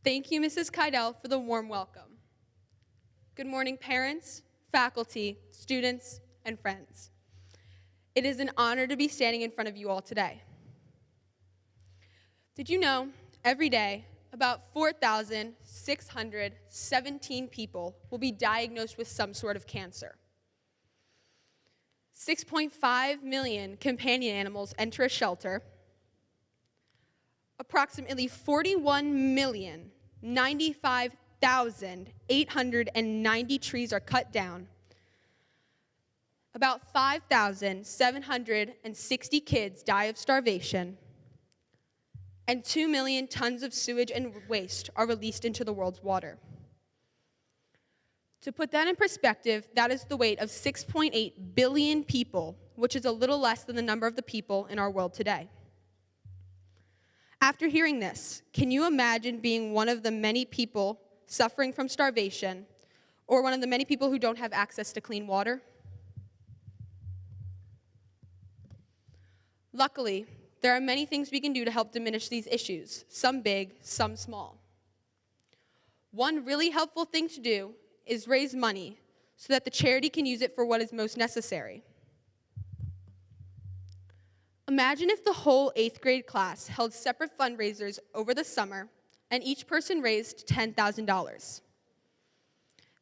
Thank you, Mrs. Keidel, for the warm welcome. Good morning, parents, faculty, students, and friends. It is an honor to be standing in front of you all today. Did you know, every day, about 4,617 people will be diagnosed with some sort of cancer. 6.5 million companion animals enter a shelter. Approximately 41,095,890 trees are cut down. About 5,760 kids die of starvation. And 2 million tons of sewage and waste are released into the world's water. To put that in perspective, that is the weight of 6.8 billion people, which is a little less than the number of the people in our world today. After hearing this, can you imagine being one of the many people suffering from starvation, or one of the many people who don't have access to clean water? Luckily, there are many things we can do to help diminish these issues, some big, some small. One really helpful thing to do is raise money so that the charity can use it for what is most necessary. Imagine if the whole 8th grade class held separate fundraisers over the summer and each person raised $10,000.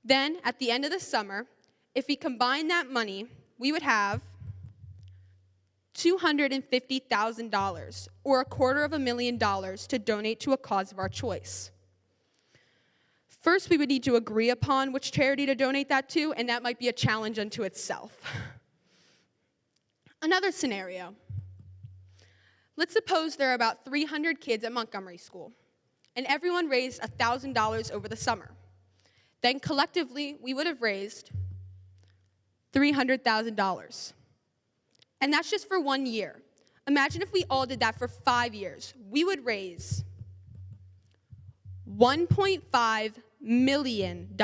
Then, at the end of the summer, if we combine that money, we would have $250,000, or $250,000 to donate to a cause of our choice. First, we would need to agree upon which charity to donate that to, and that might be a challenge unto itself. Another scenario. Let's suppose there are about 300 kids at Montgomery School, and everyone raised $1,000 over the summer. Then collectively, we would have raised $300,000. And that's just for 1 year. Imagine if we all did that for 5 years. We would raise $1.5 million.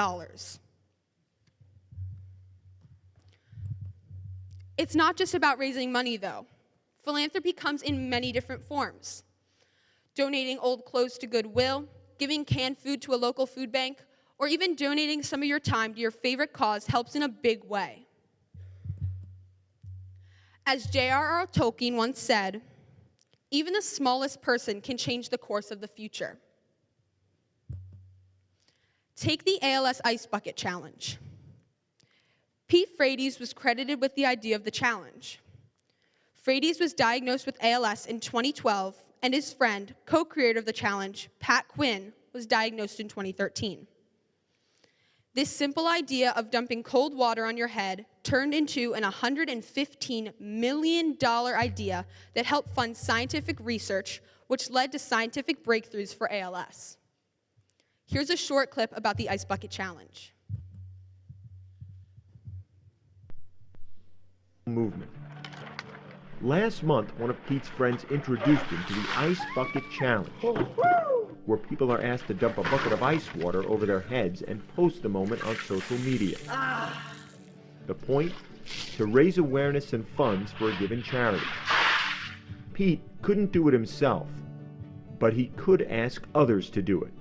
It's not just about raising money, though. Philanthropy comes in many different forms. Donating old clothes to Goodwill, giving canned food to a local food bank, or even donating some of your time to your favorite cause helps in a big way. As J.R.R. Tolkien once said, even the smallest person can change the course of the future. Take the ALS Ice Bucket Challenge. Pete Frates was credited with the idea of the challenge. Frates was diagnosed with ALS in 2012, and his friend, co-creator of the challenge, Pat Quinn, was diagnosed in 2013. This simple idea of dumping cold water on your head turned into an $115 million idea that helped fund scientific research, which led to scientific breakthroughs for ALS. Here's a short clip about the Ice Bucket Challenge. Movement. Last month, one of Pete's friends introduced him to the Ice Bucket Challenge, where people are asked to dump a bucket of ice water over their heads and post the moment on social media. The point? To raise awareness and funds for a given charity. Pete couldn't do it himself, but he could ask others to do it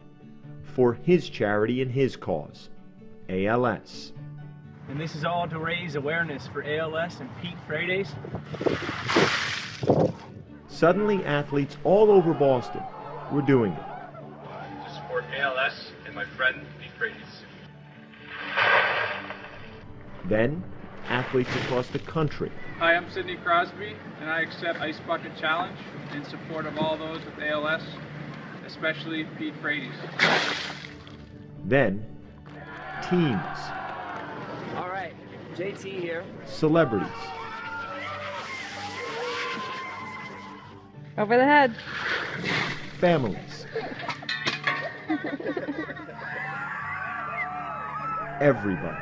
for his charity and his cause, ALS. And this is all to raise awareness for ALS and Pete Frates. Suddenly, athletes all over Boston were doing it. To support ALS and my friend Pete Frates. Then, athletes across the country. Hi, I'm Sydney Crosby, and I accept Ice Bucket Challenge in support of all those with ALS, especially Pete Frates. Then, teams. All right, JT here. Celebrities. Over the head. Families. Everybody.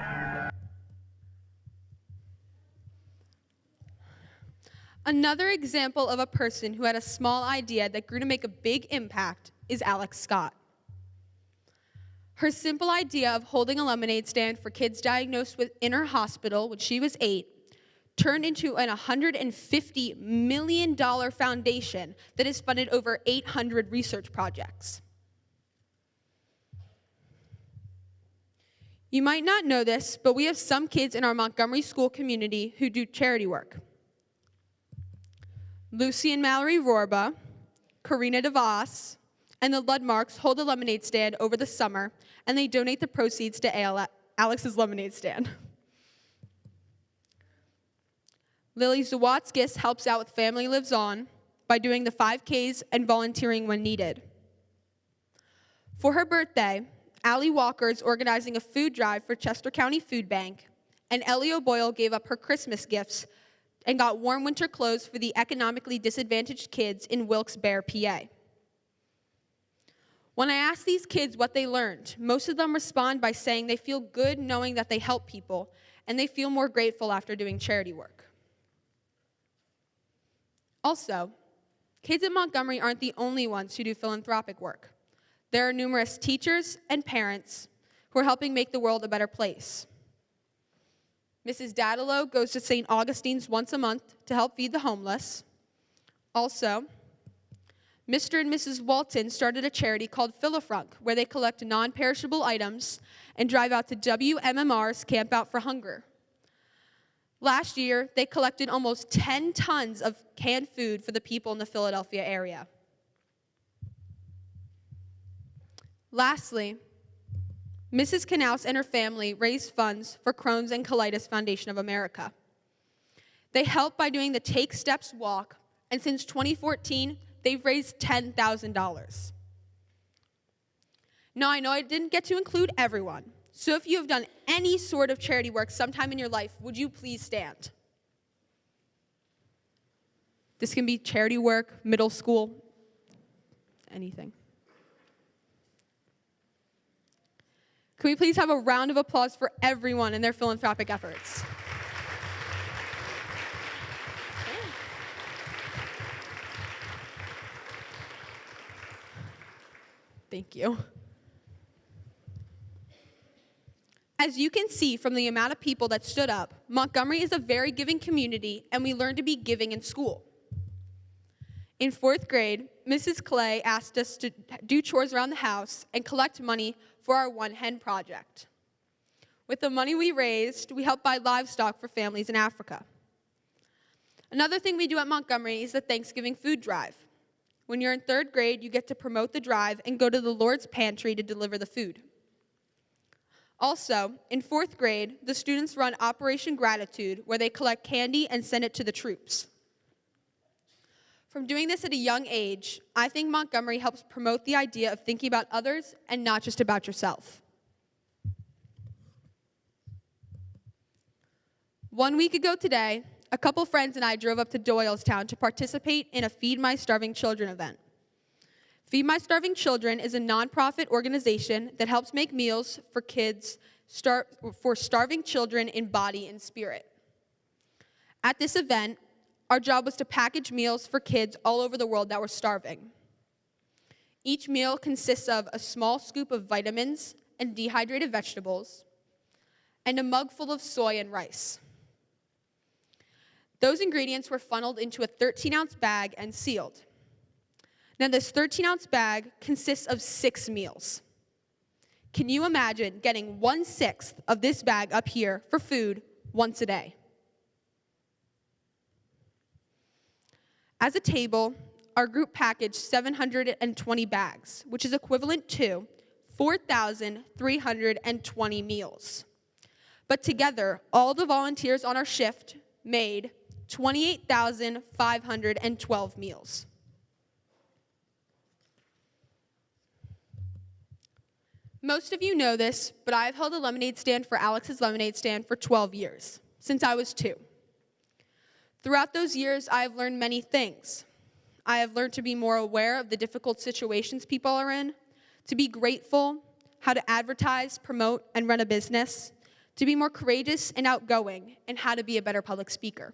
Another example of a person who had a small idea that grew to make a big impact is Alex Scott. Her simple idea of holding a lemonade stand for kids diagnosed in her hospital when she was 8 turned into an $150 million foundation that has funded over 800 research projects. You might not know this, but we have some kids in our Montgomery school community who do charity work. Lucy and Mallory Rorba, Karina DeVos, and the Ludmarks hold a lemonade stand over the summer, and they donate the proceeds to Alex's lemonade stand. Lily Zawatskis helps out with Family Lives On by doing the 5Ks and volunteering when needed. For her birthday, Allie Walker is organizing a food drive for Chester County Food Bank, and Ellie O'Boyle gave up her Christmas gifts and got warm winter clothes for the economically disadvantaged kids in Wilkes-Barre, PA. When I ask these kids what they learned, most of them respond by saying they feel good knowing that they help people, and they feel more grateful after doing charity work. Also, kids in Montgomery aren't the only ones who do philanthropic work. There are numerous teachers and parents who are helping make the world a better place. Mrs. Dadalow goes to St. Augustine's once a month to help feed the homeless. Also, Mr. and Mrs. Walton started a charity called Philafrunk, where they collect non-perishable items and drive out to WMMR's Camp Out for Hunger. Last year, they collected almost 10 tons of canned food for the people in the Philadelphia area. Lastly, Mrs. Knaus and her family raised funds for Crohn's and Colitis Foundation of America. They help by doing the Take Steps walk, and since 2014, they've raised $10,000. Now, I know I didn't get to include everyone, so if you have done any sort of charity work sometime in your life, would you please stand? This can be charity work, middle school, anything. Can we please have a round of applause for everyone and their philanthropic efforts? Thank you. As you can see from the amount of people that stood up, Montgomery is a very giving community, and we learn to be giving in school. In 4th grade, Mrs. Clay asked us to do chores around the house and collect money for our One Hen project. With the money we raised, we helped buy livestock for families in Africa. Another thing we do at Montgomery is the Thanksgiving food drive. When you're in 3rd grade, you get to promote the drive and go to the Lord's Pantry to deliver the food. Also, in 4th grade, the students run Operation Gratitude, where they collect candy and send it to the troops. From doing this at a young age, I think Montgomery helps promote the idea of thinking about others and not just about yourself. 1 week ago today, a couple friends and I drove up to Doylestown to participate in a Feed My Starving Children event. Feed My Starving Children is a nonprofit organization that helps make meals for kids, for starving children in body and spirit. At this event, our job was to package meals for kids all over the world that were starving. Each meal consists of a small scoop of vitamins and dehydrated vegetables, and a mug full of soy and rice. Those ingredients were funneled into a 13-ounce bag and sealed. Now, this 13-ounce bag consists of 6 meals. Can you imagine getting 1/6 of this bag up here for food once a day? As a table, our group packaged 720 bags, which is equivalent to 4,320 meals. But together, all the volunteers on our shift made 28,512 meals. Most of you know this, but I've held a lemonade stand for Alex's Lemonade Stand for 12 years, since I was 2. Throughout those years, I have learned many things. I have learned to be more aware of the difficult situations people are in, to be grateful, how to advertise, promote, and run a business, to be more courageous and outgoing, and how to be a better public speaker.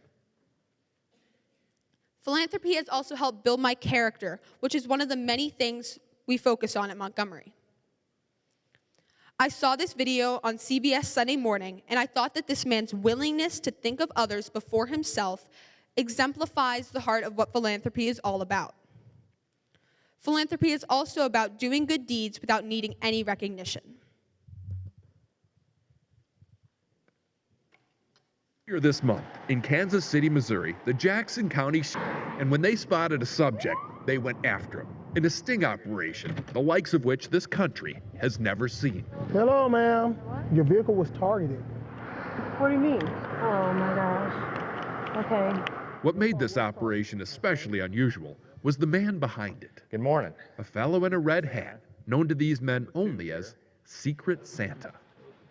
Philanthropy has also helped build my character, which is one of the many things we focus on at Montgomery. I saw this video on CBS Sunday Morning, and I thought that this man's willingness to think of others before himself exemplifies the heart of what philanthropy is all about. Philanthropy is also about doing good deeds without needing any recognition. Earlier this month, in Kansas City, Missouri, the Jackson County and when they spotted a subject, they went after him in a sting operation, the likes of which this country has never seen. Hello, ma'am. Your vehicle was targeted. What do you mean? Oh my gosh. Okay. What made this operation especially unusual was the man behind it. Good morning. A fellow in a red hat, known to these men only as Secret Santa.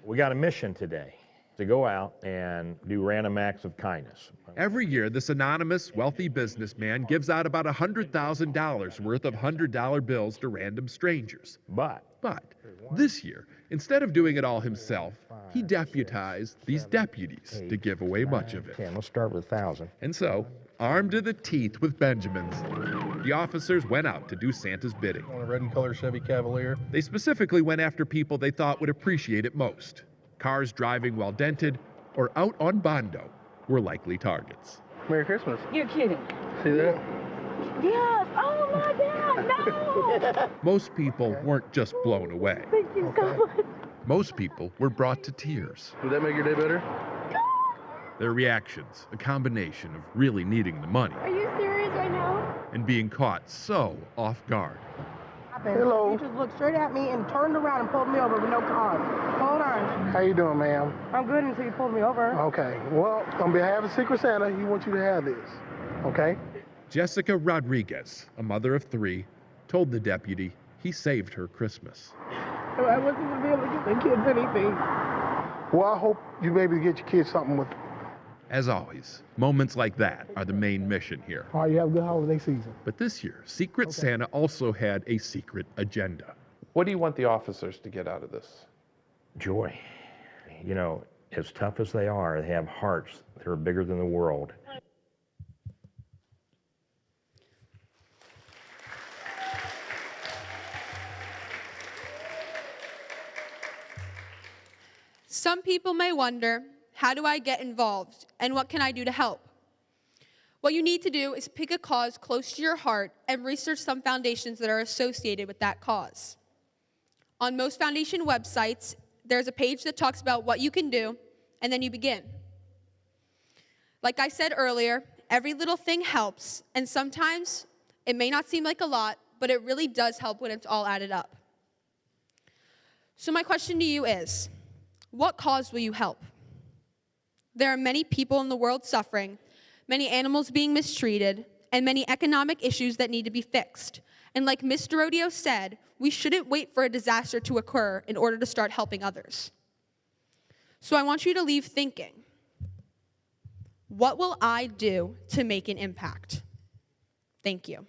We got a mission today to go out and do random acts of kindness. Every year, this anonymous, wealthy businessman gives out about $100,000 worth of $100 bills to random strangers. But this year, instead of doing it all himself, he deputized these deputies to give away much of it. Okay, let's start with 1,000. And so, armed to the teeth with Benjamins, the officers went out to do Santa's bidding. On a red and color Chevy Cavalier. They specifically went after people they thought would appreciate it most. Cars driving while dented or out on Bondo were likely targets. Merry Christmas. You're kidding. See that? Yes. Oh my God. No. Most people weren't just blown away. Thank you so much. Most people were brought to tears. Would that make your day better? Their reactions, a combination of really needing the money Are you serious right now? and being caught so off guard. Hello. He just looked straight at me and turned around and pulled me over with no cause. Hold on. How you doing, ma'am? I'm good until you pulled me over. Okay. Well, on behalf of Secret Santa, he wants you to have this. Okay? Jessica Rodriguez, a mother of 3, told the deputy he saved her Christmas. I wasn't going to be able to get the kids anything. Well, I hope you be able to get your kids something with. As always, moments like that are the main mission here. All right, you have a good holiday season. But this year, Secret Santa also had a secret agenda. What do you want the officers to get out of this? Joy. You know, as tough as they are, they have hearts that are bigger than the world. Some people may wonder, how do I get involved and what can I do to help? What you need to do is pick a cause close to your heart and research some foundations that are associated with that cause. On most foundation websites, there's a page that talks about what you can do, and then you begin. Like I said earlier, every little thing helps, and sometimes it may not seem like a lot, but it really does help when it's all added up. So my question to you is, what cause will you help? There are many people in the world suffering, many animals being mistreated, and many economic issues that need to be fixed. And like Mr. Rodeo said, we shouldn't wait for a disaster to occur in order to start helping others. So I want you to leave thinking, what will I do to make an impact? Thank you.